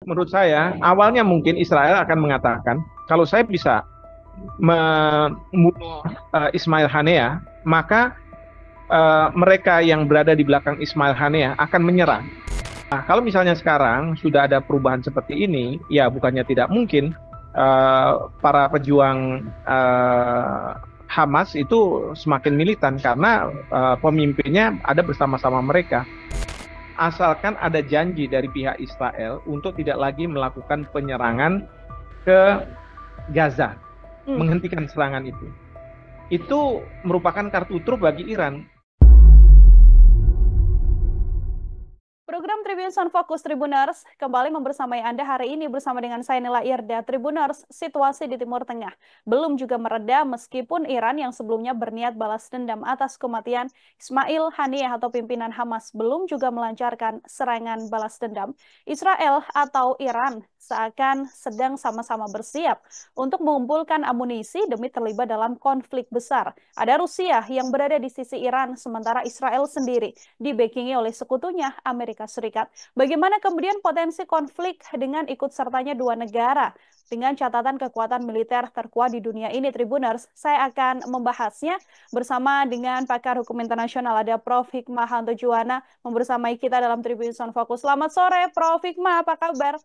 menurut saya awalnya mungkin Israel akan mengatakan kalau saya bisa membunuh Ismail Haniyeh, maka mereka yang berada di belakang Ismail Haniyeh akan menyerah. Nah, kalau misalnya sekarang sudah ada perubahan seperti ini, ya bukannya tidak mungkin para pejuang Hamas itu semakin militan karena pemimpinnya ada bersama-sama mereka. Asalkan ada janji dari pihak Israel untuk tidak lagi melakukan penyerangan ke Gaza, menghentikan serangan itu merupakan kartu truf bagi Iran. Program Tribun Sound Fokus Tribuners kembali membersamai Anda hari ini bersama dengan saya Nila Irda. Tribuners, situasi di Timur Tengah belum juga mereda meskipun Iran yang sebelumnya berniat balas dendam atas kematian Ismail Haniyeh atau pimpinan Hamas belum juga melancarkan serangan balas dendam. Israel atau Iran seakan sedang sama-sama bersiap untuk mengumpulkan amunisi demi terlibat dalam konflik besar. Ada Rusia yang berada di sisi Iran sementara Israel sendiri dibackingi oleh sekutunya Amerika Serikat. Bagaimana kemudian potensi konflik dengan ikut sertanya dua negara? Dengan catatan kekuatan militer terkuat di dunia ini, Tribuners, saya akan membahasnya bersama dengan pakar hukum internasional, ada Prof. Hikmahanto Juwana, membersamai kita dalam Tribun Sound Fokus. Selamat sore, Prof. Hikmah, apa kabar?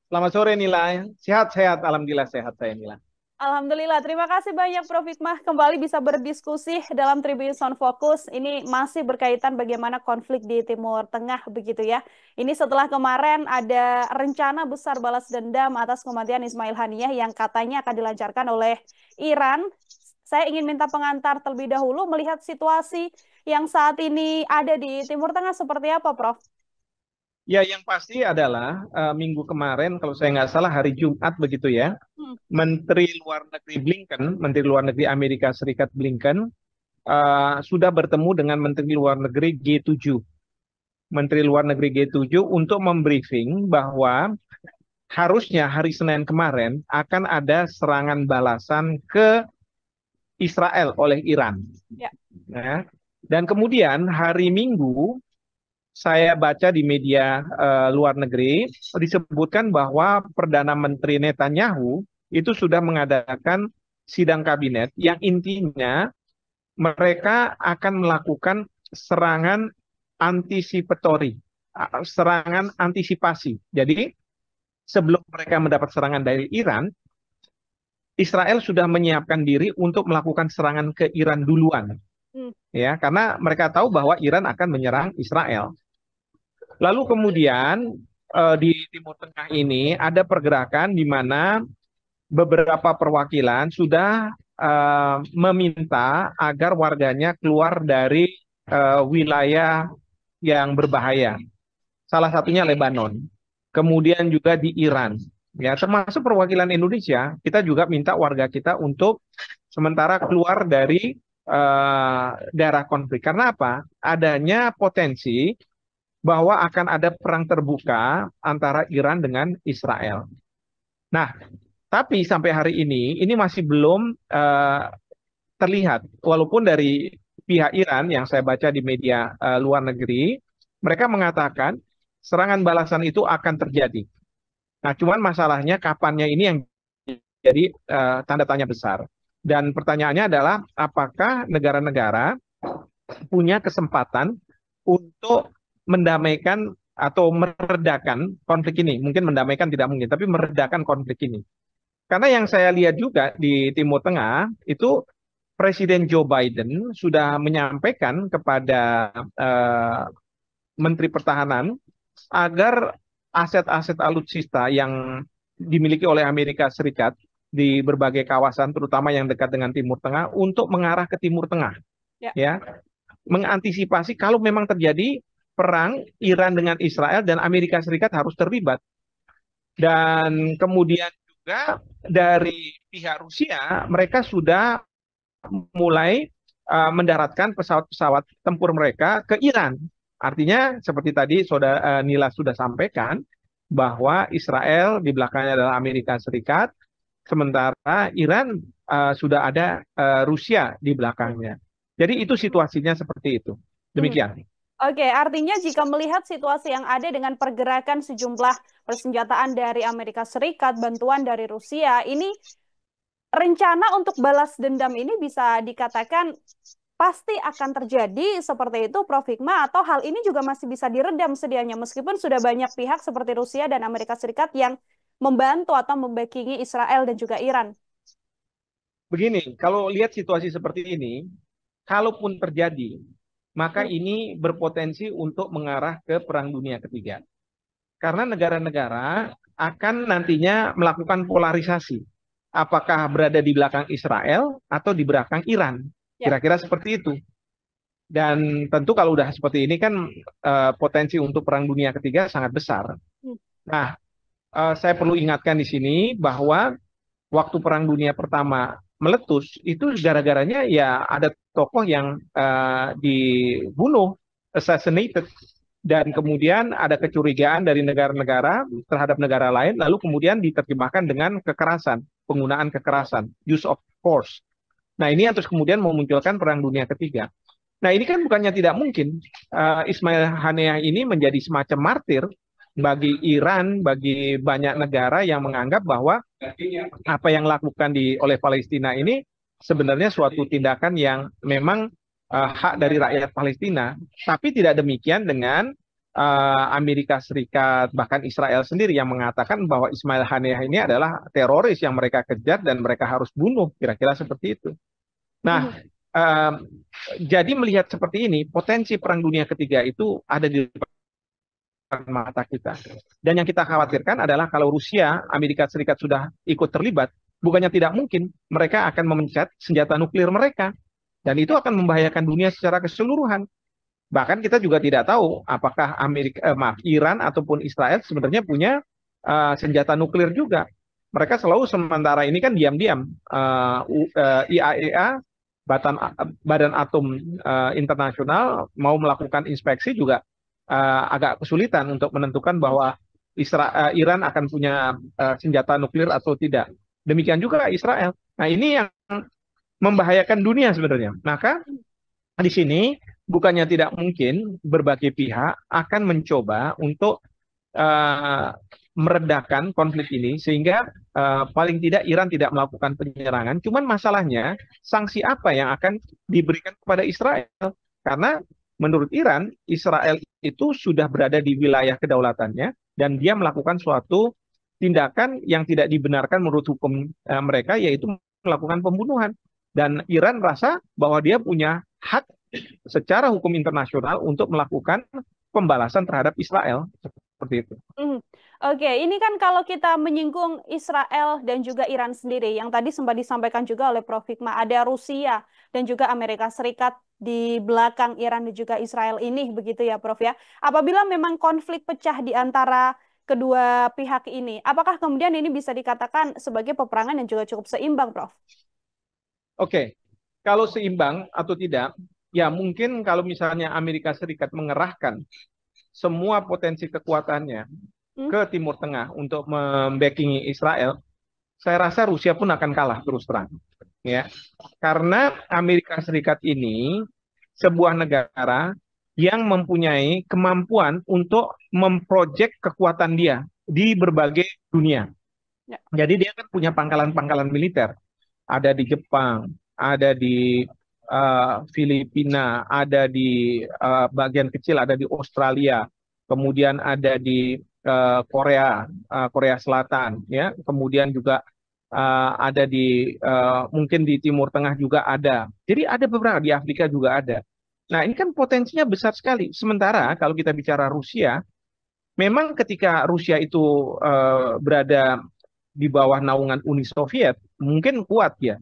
Selamat sore Nila, sehat-sehat, alhamdulillah sehat saya Nila. Alhamdulillah, terima kasih banyak Prof. Hikmah kembali bisa berdiskusi dalam Tribun Sound Focus. Ini masih berkaitan bagaimana konflik di Timur Tengah begitu ya. Ini setelah kemarin ada rencana besar balas dendam atas kematian Ismail Haniyeh yang katanya akan dilancarkan oleh Iran. Saya ingin minta pengantar terlebih dahulu melihat situasi yang saat ini ada di Timur Tengah seperti apa, Prof? Ya, yang pasti adalah minggu kemarin, kalau saya nggak salah hari Jumat begitu ya, Menteri Luar Negeri Blinken, Menteri Luar Negeri Amerika Serikat Blinken, sudah bertemu dengan Menteri Luar Negeri G7. Menteri Luar Negeri G7 untuk membriefing bahwa harusnya hari Senin kemarin akan ada serangan balasan ke Israel oleh Iran. Ya. Nah, dan kemudian hari Minggu, saya baca di media luar negeri disebutkan bahwa Perdana Menteri Netanyahu itu sudah mengadakan sidang kabinet yang intinya mereka akan melakukan serangan antisipatori, serangan antisipasi. Jadi sebelum mereka mendapat serangan dari Iran, Israel sudah menyiapkan diri untuk melakukan serangan ke Iran duluan. Ya, karena mereka tahu bahwa Iran akan menyerang Israel. Lalu kemudian di Timur Tengah ini ada pergerakan di mana beberapa perwakilan sudah meminta agar warganya keluar dari wilayah yang berbahaya. Salah satunya Lebanon. Kemudian juga di Iran. Ya, termasuk perwakilan Indonesia, kita juga minta warga kita untuk sementara keluar dari daerah konflik. Karena apa? Adanya potensi bahwa akan ada perang terbuka antara Iran dengan Israel. Nah, tapi sampai hari ini masih belum terlihat. Walaupun dari pihak Iran yang saya baca di media luar negeri, mereka mengatakan serangan balasan itu akan terjadi. Nah, cuman masalahnya kapannya ini yang jadi tanda tanya besar. Dan pertanyaannya adalah apakah negara-negara punya kesempatan untuk mendamaikan atau meredakan konflik ini. Mungkin mendamaikan tidak mungkin, tapi meredakan konflik ini. Karena yang saya lihat juga di Timur Tengah, itu Presiden Joe Biden sudah menyampaikan kepada Menteri Pertahanan agar aset-aset alutsista yang dimiliki oleh Amerika Serikat di berbagai kawasan, terutama yang dekat dengan Timur Tengah, untuk mengarah ke Timur Tengah. Ya, mengantisipasi kalau memang terjadi perang Iran dengan Israel dan Amerika Serikat harus terlibat. Dan kemudian juga dari pihak Rusia, mereka sudah mulai mendaratkan pesawat-pesawat tempur mereka ke Iran. Artinya seperti tadi Saudara Nila sudah sampaikan bahwa Israel di belakangnya adalah Amerika Serikat, sementara Iran sudah ada Rusia di belakangnya. Jadi itu situasinya seperti itu. Demikian. Oke, artinya jika melihat situasi yang ada dengan pergerakan sejumlah persenjataan dari Amerika Serikat, bantuan dari Rusia, ini rencana untuk balas dendam ini bisa dikatakan pasti akan terjadi seperti itu, Prof. Hikmah, atau hal ini juga masih bisa diredam sedianya, meskipun sudah banyak pihak seperti Rusia dan Amerika Serikat yang membantu atau membackingi Israel dan juga Iran. Begini, kalau lihat situasi seperti ini, kalaupun terjadi, maka ini berpotensi untuk mengarah ke Perang Dunia Ketiga. Karena negara-negara akan nantinya melakukan polarisasi. Apakah berada di belakang Israel atau di belakang Iran? Ya. Kira-kira seperti itu. Dan tentu kalau udah seperti ini kan potensi untuk Perang Dunia Ketiga sangat besar. Nah, saya perlu ingatkan di sini bahwa waktu Perang Dunia Pertama meletus, itu gara-garanya ya ada tokoh yang dibunuh, assassinated, dan kemudian ada kecurigaan dari negara-negara terhadap negara lain, lalu kemudian diterjemahkan dengan kekerasan, penggunaan kekerasan, use of force. Nah, ini yang terus kemudian memunculkan Perang Dunia Ketiga. Nah, ini kan bukannya tidak mungkin Ismail Haniyeh ini menjadi semacam martir bagi Iran, bagi banyak negara yang menganggap bahwa apa yang dilakukan oleh Palestina ini sebenarnya suatu tindakan yang memang hak dari rakyat Palestina. Tapi tidak demikian dengan Amerika Serikat, bahkan Israel sendiri yang mengatakan bahwa Ismail Haniyeh ini adalah teroris yang mereka kejar dan mereka harus bunuh, kira-kira seperti itu. Nah, jadi melihat seperti ini, potensi Perang Dunia Ketiga itu ada di mata kita. Dan yang kita khawatirkan adalah kalau Rusia, Amerika Serikat sudah ikut terlibat, bukannya tidak mungkin mereka akan memencet senjata nuklir mereka. Dan itu akan membahayakan dunia secara keseluruhan. Bahkan kita juga tidak tahu apakah Iran ataupun Israel sebenarnya punya senjata nuklir juga. Mereka selalu sementara ini kan diam-diam. IAEA, Badan Atom Internasional, mau melakukan inspeksi juga agak kesulitan untuk menentukan bahwa Iran akan punya senjata nuklir atau tidak. Demikian juga Israel. Nah, ini yang membahayakan dunia sebenarnya. Maka di sini bukannya tidak mungkin berbagai pihak akan mencoba untuk meredakan konflik ini sehingga paling tidak Iran tidak melakukan penyerangan. Cuman masalahnya sanksi apa yang akan diberikan kepada Israel? Karena menurut Iran, Israel itu sudah berada di wilayah kedaulatannya dan dia melakukan suatu tindakan yang tidak dibenarkan menurut hukum mereka, yaitu melakukan pembunuhan. Dan Iran rasa bahwa dia punya hak secara hukum internasional untuk melakukan pembalasan terhadap Israel. Seperti itu. Oke, ini kan kalau kita menyinggung Israel dan juga Iran sendiri, yang tadi sempat disampaikan juga oleh Prof. Hikmah, ada Rusia dan juga Amerika Serikat di belakang Iran dan juga Israel ini, begitu ya Prof ya. Apabila memang konflik pecah di antara kedua pihak ini, apakah kemudian ini bisa dikatakan sebagai peperangan yang juga cukup seimbang, Prof? Oke, kalau seimbang atau tidak, ya mungkin kalau misalnya Amerika Serikat mengerahkan semua potensi kekuatannya ke Timur Tengah untuk membackingi Israel, saya rasa Rusia pun akan kalah terus terang. Ya, karena Amerika Serikat ini sebuah negara yang mempunyai kemampuan untuk memprojek kekuatan dia di berbagai dunia. Ya. Jadi dia kan punya pangkalan-pangkalan militer. Ada di Jepang, ada di Filipina, ada di bagian kecil ada di Australia, kemudian ada di Korea Selatan, ya, kemudian juga ada di mungkin di Timur Tengah juga ada. Jadi ada beberapa, di Afrika juga ada. Nah, ini kan potensinya besar sekali. Sementara kalau kita bicara Rusia, memang ketika Rusia itu berada di bawah naungan Uni Soviet, mungkin kuat ya.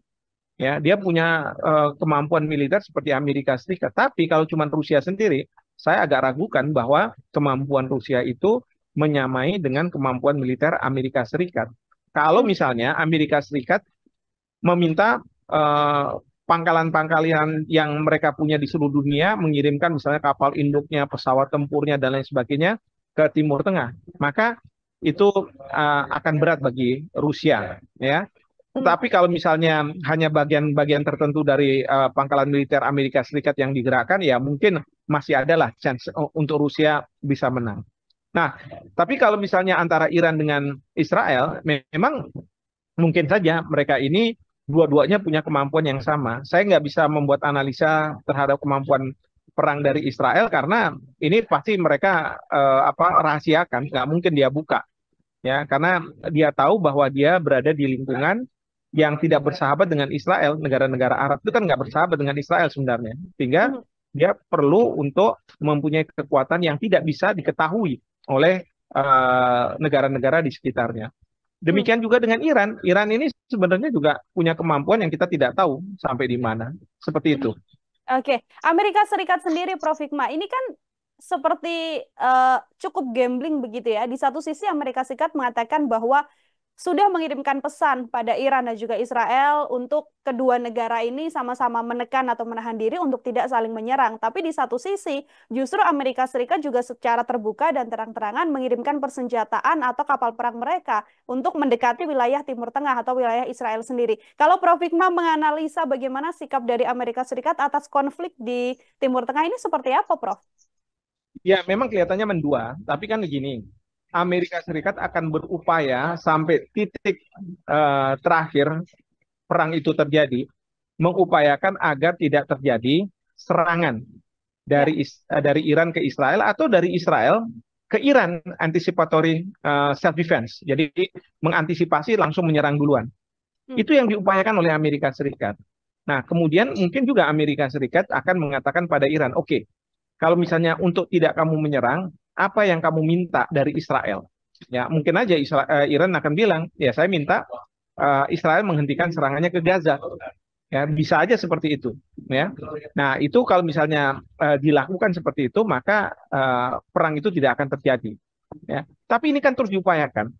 Ya, dia punya kemampuan militer seperti Amerika Serikat. Tapi kalau cuma Rusia sendiri, saya agak ragukan bahwa kemampuan Rusia itu menyamai dengan kemampuan militer Amerika Serikat. Kalau misalnya Amerika Serikat meminta pangkalan-pangkalan yang mereka punya di seluruh dunia mengirimkan misalnya kapal induknya, pesawat tempurnya, dan lain sebagainya ke Timur Tengah, maka itu akan berat bagi Rusia, ya. Tapi kalau misalnya hanya bagian-bagian tertentu dari pangkalan militer Amerika Serikat yang digerakkan, ya mungkin masih ada lah chance untuk Rusia bisa menang. Nah, tapi kalau misalnya antara Iran dengan Israel, memang mungkin saja mereka ini dua-duanya punya kemampuan yang sama. Saya nggak bisa membuat analisa terhadap kemampuan perang dari Israel karena ini pasti mereka rahasiakan, nggak mungkin dia buka, ya karena dia tahu bahwa dia berada di lingkungan yang tidak bersahabat dengan Israel. Negara-negara Arab itu kan nggak bersahabat dengan Israel sebenarnya, sehingga dia perlu untuk mempunyai kekuatan yang tidak bisa diketahui oleh negara-negara di sekitarnya. Demikian juga dengan Iran. Iran ini sebenarnya juga punya kemampuan yang kita tidak tahu sampai di mana. Seperti itu. Oke, Amerika Serikat sendiri, Prof. Hikmah, ini kan seperti cukup gambling begitu ya. Di satu sisi Amerika Serikat mengatakan bahwa sudah mengirimkan pesan pada Iran dan juga Israel untuk kedua negara ini sama-sama menekan atau menahan diri untuk tidak saling menyerang. Tapi di satu sisi, justru Amerika Serikat juga secara terbuka dan terang-terangan mengirimkan persenjataan atau kapal perang mereka untuk mendekati wilayah Timur Tengah atau wilayah Israel sendiri. Kalau Prof. Hikmah menganalisa bagaimana sikap dari Amerika Serikat atas konflik di Timur Tengah ini seperti apa, Prof? Ya, memang kelihatannya mendua, tapi kan begini, Amerika Serikat akan berupaya sampai titik terakhir perang itu terjadi, mengupayakan agar tidak terjadi serangan dari Iran ke Israel atau dari Israel ke Iran, anticipatory self defense. Jadi mengantisipasi langsung menyerang duluan. Itu yang diupayakan oleh Amerika Serikat. Nah, kemudian mungkin juga Amerika Serikat akan mengatakan pada Iran, oke, kalau misalnya untuk tidak kamu menyerang, apa yang kamu minta dari Israel? Ya, mungkin aja Iran akan bilang, ya saya minta Israel menghentikan serangannya ke Gaza. Ya, bisa aja seperti itu. Ya, nah itu kalau misalnya dilakukan seperti itu, maka perang itu tidak akan terjadi. Ya, tapi ini kan terus diupayakan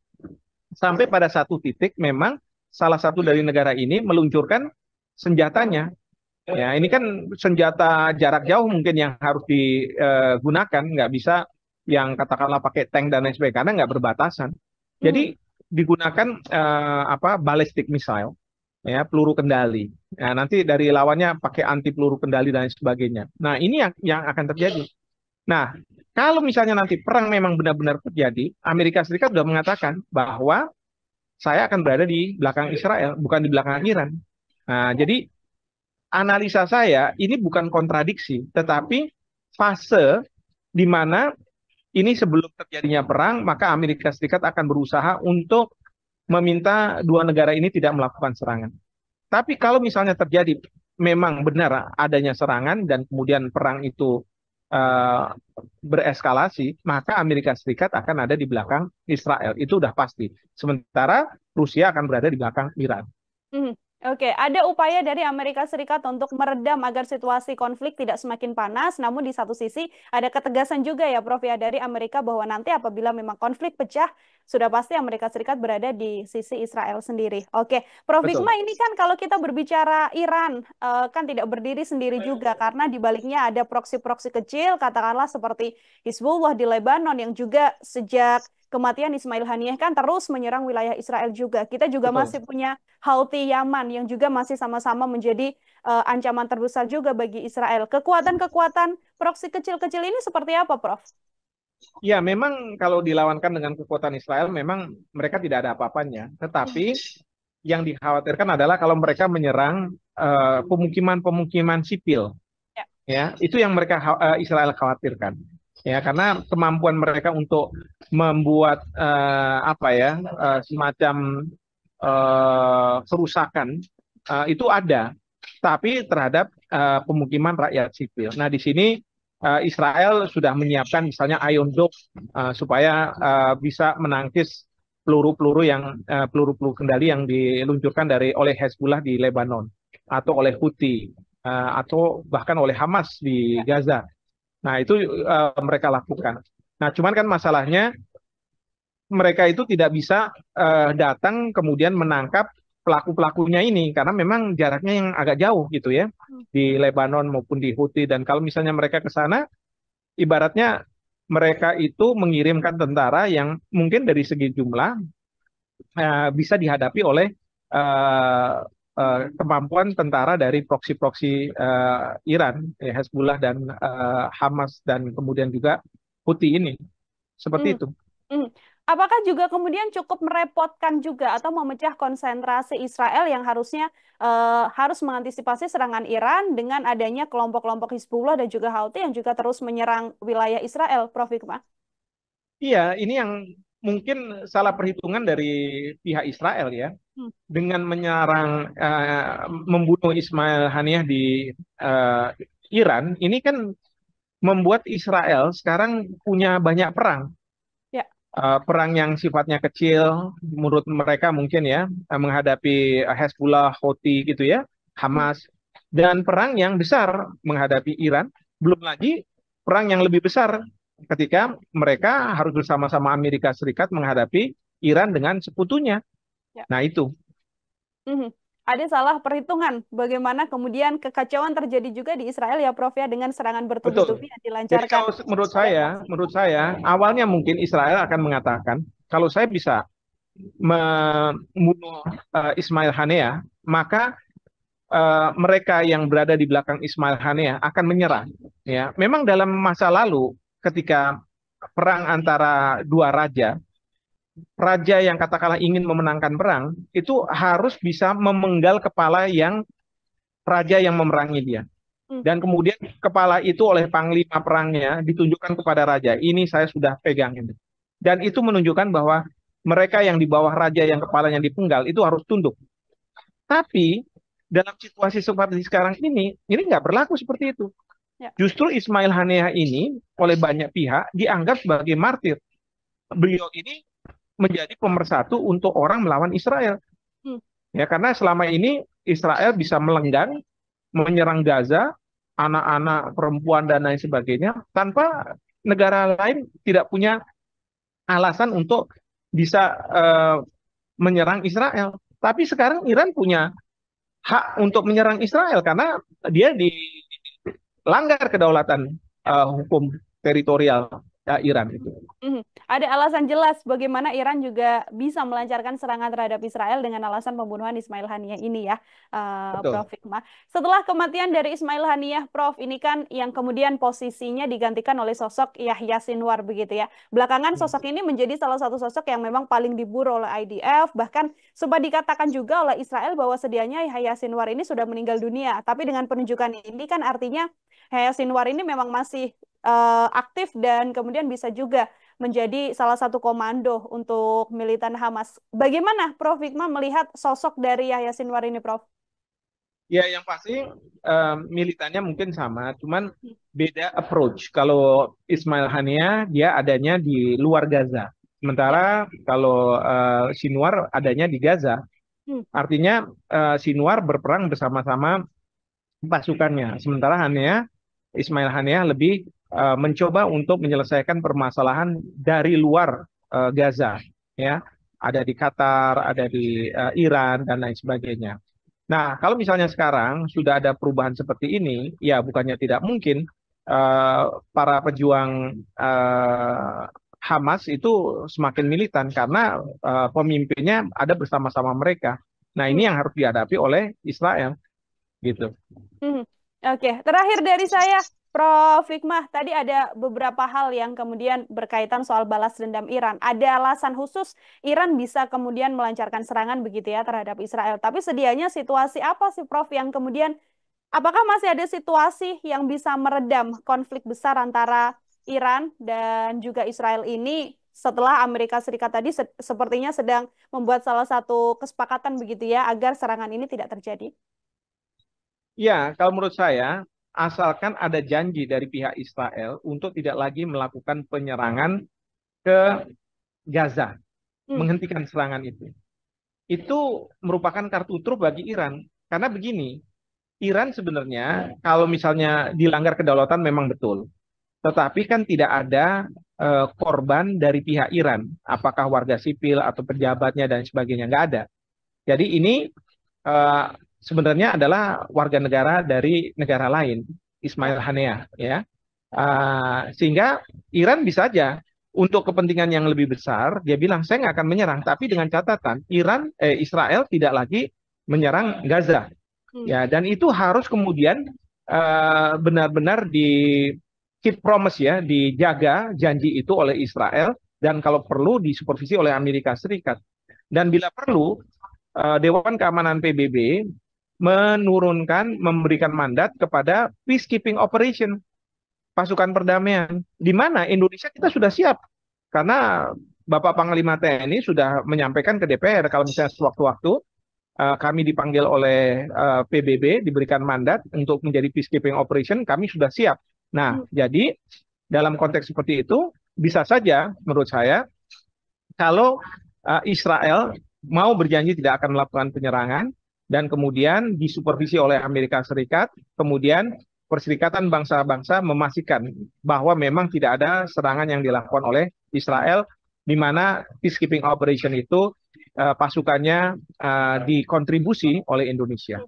sampai pada satu titik, memang salah satu dari negara ini meluncurkan senjatanya. Ya, ini kan senjata jarak jauh mungkin yang harus digunakan, nggak bisa yang katakanlah pakai tank dan lain sebagainya, karena nggak berbatasan. Jadi digunakan ballistic missile, ya peluru kendali. Nah, nanti dari lawannya pakai anti peluru kendali dan lain sebagainya. Nah, ini yang akan terjadi. Nah, kalau misalnya nanti perang memang benar-benar terjadi, Amerika Serikat sudah mengatakan bahwa saya akan berada di belakang Israel, bukan di belakang Iran. Nah, jadi analisa saya ini bukan kontradiksi, tetapi fase di mana ini sebelum terjadinya perang, maka Amerika Serikat akan berusaha untuk meminta dua negara ini tidak melakukan serangan. Tapi kalau misalnya terjadi memang benar adanya serangan dan kemudian perang itu bereskalasi, maka Amerika Serikat akan ada di belakang Israel. Itu udah pasti. Sementara Rusia akan berada di belakang Iran. Oke, ada upaya dari Amerika Serikat untuk meredam agar situasi konflik tidak semakin panas, namun di satu sisi ada ketegasan juga ya Prof ya dari Amerika bahwa nanti apabila memang konflik pecah, sudah pasti Amerika Serikat berada di sisi Israel sendiri. Oke, Prof Hikmah, ini kan kalau kita berbicara Iran, kan tidak berdiri sendiri juga, karena di baliknya ada proksi-proksi kecil, katakanlah seperti Hizbullah di Lebanon yang juga sejak kematian Ismail Haniyeh kan terus menyerang wilayah Israel juga. Kita juga masih punya Houthi Yaman yang juga masih sama-sama menjadi ancaman terbesar juga bagi Israel. Kekuatan-kekuatan proksi kecil-kecil ini seperti apa, Prof? Ya, memang kalau dilawankan dengan kekuatan Israel, memang mereka tidak ada apa-apanya. Tetapi yang dikhawatirkan adalah kalau mereka menyerang pemukiman-pemukiman sipil. Ya, itu yang Israel khawatirkan. Ya, karena kemampuan mereka untuk membuat semacam kerusakan itu ada, tapi terhadap pemukiman rakyat sipil. Nah, di sini Israel sudah menyiapkan misalnya Iron Dome supaya bisa menangkis peluru-peluru peluru-peluru kendali yang diluncurkan oleh Hezbollah di Lebanon, atau oleh Houthi, atau bahkan oleh Hamas di Gaza. Nah, itu mereka lakukan. Nah, cuman kan masalahnya mereka itu tidak bisa datang kemudian menangkap pelaku-pelakunya ini, karena memang jaraknya yang agak jauh gitu ya, di Lebanon maupun di Houthi. Dan kalau misalnya mereka ke sana, ibaratnya mereka itu mengirimkan tentara yang mungkin dari segi jumlah bisa dihadapi oleh eh, kemampuan tentara dari proksi-proksi Iran, ya, Hezbollah dan Hamas dan kemudian juga Houthi ini. Hmm, Seperti itu. hmm. Apakah juga kemudian cukup merepotkan juga atau memecah konsentrasi Israel yang harusnya harus mengantisipasi serangan Iran dengan adanya kelompok-kelompok Hizbullah dan juga Houthi yang juga terus menyerang wilayah Israel, Prof. Hikmah? Iya, ini yang mungkin salah perhitungan dari pihak Israel ya, Hmm, dengan menyerang, membunuh Ismail Haniyah di eh, Iran, ini kan membuat Israel sekarang punya banyak perang. ya. Perang yang sifatnya kecil, menurut mereka mungkin ya, menghadapi Hezbollah, Houthi gitu ya, Hmm, Hamas, dan perang yang besar menghadapi Iran, belum lagi perang yang lebih besar ketika mereka harus bersama-sama Amerika Serikat menghadapi Iran dengan sekutunya. ya. Nah itu, Mhm. Ada salah perhitungan bagaimana kemudian kekacauan terjadi juga di Israel ya Prof ya dengan serangan betul. bertubi-tubi yang Jadi dilancarkan kalau oleh Hamas. menurut saya, awalnya mungkin Israel akan mengatakan, kalau saya bisa membunuh Ismail Haniyeh, maka mereka yang berada di belakang Ismail Haniyeh akan menyerah. Ya, memang dalam masa lalu ketika perang antara dua raja, raja yang katakanlah ingin memenangkan perang itu harus bisa memenggal kepala yang raja yang memerangi dia. Hmm, Dan kemudian kepala itu oleh panglima perangnya ditunjukkan kepada raja. Ini saya sudah pegang ini. Dan itu menunjukkan bahwa mereka yang di bawah raja yang kepalanya dipenggal itu harus tunduk. Tapi dalam situasi seperti sekarang ini nggak berlaku seperti itu. ya. Justru Ismail Haniyeh ini oleh banyak pihak dianggap sebagai martir. Beliau ini menjadi pemersatu untuk orang melawan Israel. Hmm, Ya, karena selama ini Israel bisa melenggang, menyerang Gaza, anak-anak, perempuan dan lain sebagainya, tanpa negara lain tidak punya alasan untuk bisa menyerang Israel. Tapi sekarang Iran punya hak untuk menyerang Israel karena dia dilanggar kedaulatan hukum teritorial Iran itu. mhm. Ada alasan jelas bagaimana Iran juga bisa melancarkan serangan terhadap Israel dengan alasan pembunuhan Ismail Haniyeh ini ya, Betul. Prof. Hikmah. Setelah kematian dari Ismail Haniyeh, Prof, ini kan yang kemudian posisinya digantikan oleh sosok Yahya Sinwar begitu ya. Belakangan sosok ini menjadi salah satu sosok yang memang paling diburu oleh IDF, bahkan sempat dikatakan juga oleh Israel bahwa sedianya Yahya Sinwar ini sudah meninggal dunia. Tapi dengan penunjukan ini kan artinya Yahya Sinwar ini memang masih aktif dan kemudian bisa juga menjadi salah satu komando untuk militan Hamas. Bagaimana Prof. Hikmah melihat sosok dari Yahya Sinwar ini, Prof? Ya, yang pasti militannya mungkin sama, cuman beda approach. Kalau Ismail Haniyeh dia adanya di luar Gaza, Ya. sementara kalau Sinwar adanya di Gaza. Hmm. Artinya Sinwar berperang bersama-sama pasukannya, sementara Ismail Haniyeh lebih mencoba untuk menyelesaikan permasalahan dari luar Gaza, ya, ada di Qatar, ada di Iran dan lain sebagainya. Nah, kalau misalnya sekarang sudah ada perubahan seperti ini, ya bukannya tidak mungkin eh, para pejuang Hamas itu semakin militan karena pemimpinnya ada bersama-sama mereka. Nah, Hmm. ini yang harus dihadapi oleh Israel, gitu. Hmm. Oke, terakhir dari saya, Prof. Hikmah, tadi ada beberapa hal yang kemudian berkaitan soal balas dendam Iran. Ada alasan khusus Iran bisa kemudian melancarkan serangan begitu ya terhadap Israel. Tapi sedianya situasi apa sih, Prof, yang kemudian apakah masih ada situasi yang bisa meredam konflik besar antara Iran dan juga Israel ini setelah Amerika Serikat tadi sepertinya sedang membuat salah satu kesepakatan begitu ya agar serangan ini tidak terjadi? Ya, kalau menurut saya, asalkan ada janji dari pihak Israel untuk tidak lagi melakukan penyerangan ke Gaza, Hmm, menghentikan serangan itu merupakan kartu truf bagi Iran. Karena begini, Iran sebenarnya kalau misalnya dilanggar kedaulatan memang betul, tetapi kan tidak ada korban dari pihak Iran, apakah warga sipil atau pejabatnya dan sebagainya, nggak ada. Jadi ini eh, sebenarnya adalah warga negara dari negara lain, ya. Ismail Haniyeh, ya. Sehingga Iran bisa saja untuk kepentingan yang lebih besar, dia bilang saya nggak akan menyerang, tapi dengan catatan Israel tidak lagi menyerang Gaza. Ya, dan itu harus kemudian benar-benar di keep promise ya, dijaga janji itu oleh Israel dan kalau perlu disupervisi oleh Amerika Serikat. Dan bila perlu Dewan Keamanan PBB memberikan mandat kepada peacekeeping operation, pasukan perdamaian, di mana Indonesia kita sudah siap karena Bapak Panglima TNI sudah menyampaikan ke DPR kalau misalnya sewaktu-waktu kami dipanggil oleh PBB diberikan mandat untuk menjadi peacekeeping operation, kami sudah siap. Nah, jadi dalam konteks seperti itu bisa saja menurut saya kalau Israel mau berjanji tidak akan melakukan penyerangan dan kemudian disupervisi oleh Amerika Serikat, kemudian Perserikatan Bangsa-Bangsa memastikan bahwa memang tidak ada serangan yang dilakukan oleh Israel, di mana peacekeeping operation itu pasukannya dikontribusi oleh Indonesia.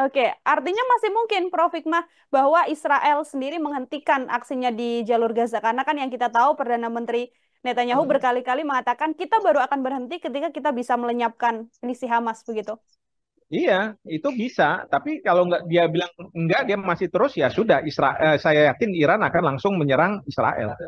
Oke, artinya masih mungkin, Prof. Hikmah, bahwa Israel sendiri menghentikan aksinya di jalur Gaza. Karena kan yang kita tahu Perdana Menteri Netanyahu berkali-kali mengatakan kita baru akan berhenti ketika kita bisa melenyapkan misi Hamas, begitu. Iya, itu bisa. Tapi kalau dia bilang enggak, dia masih terus, ya sudah. Saya yakin Iran akan langsung menyerang Israel.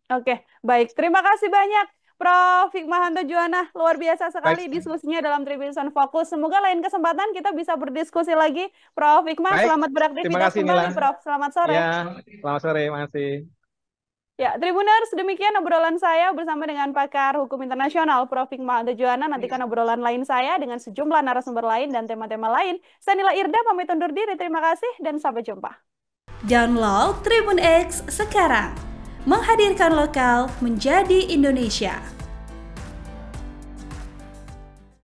Oke, baik. Terima kasih banyak, Prof. Hikmahanto Juwana. Luar biasa sekali diskusinya dalam Tribun Fokus. Semoga lain kesempatan kita bisa berdiskusi lagi. Prof. Hikmah, selamat beraktivitas kembali, Prof. Selamat sore. Ya, selamat sore, makasih. Ya, Tribuners, demikian obrolan saya bersama dengan pakar hukum internasional Prof. Hikmahanto Juwana. Nantikan obrolan lain saya dengan sejumlah narasumber lain dan tema-tema lain. Saya Nila Irda, pamit undur diri. Terima kasih dan sampai jumpa. Download Tribun X sekarang. Menghadirkan lokal menjadi Indonesia.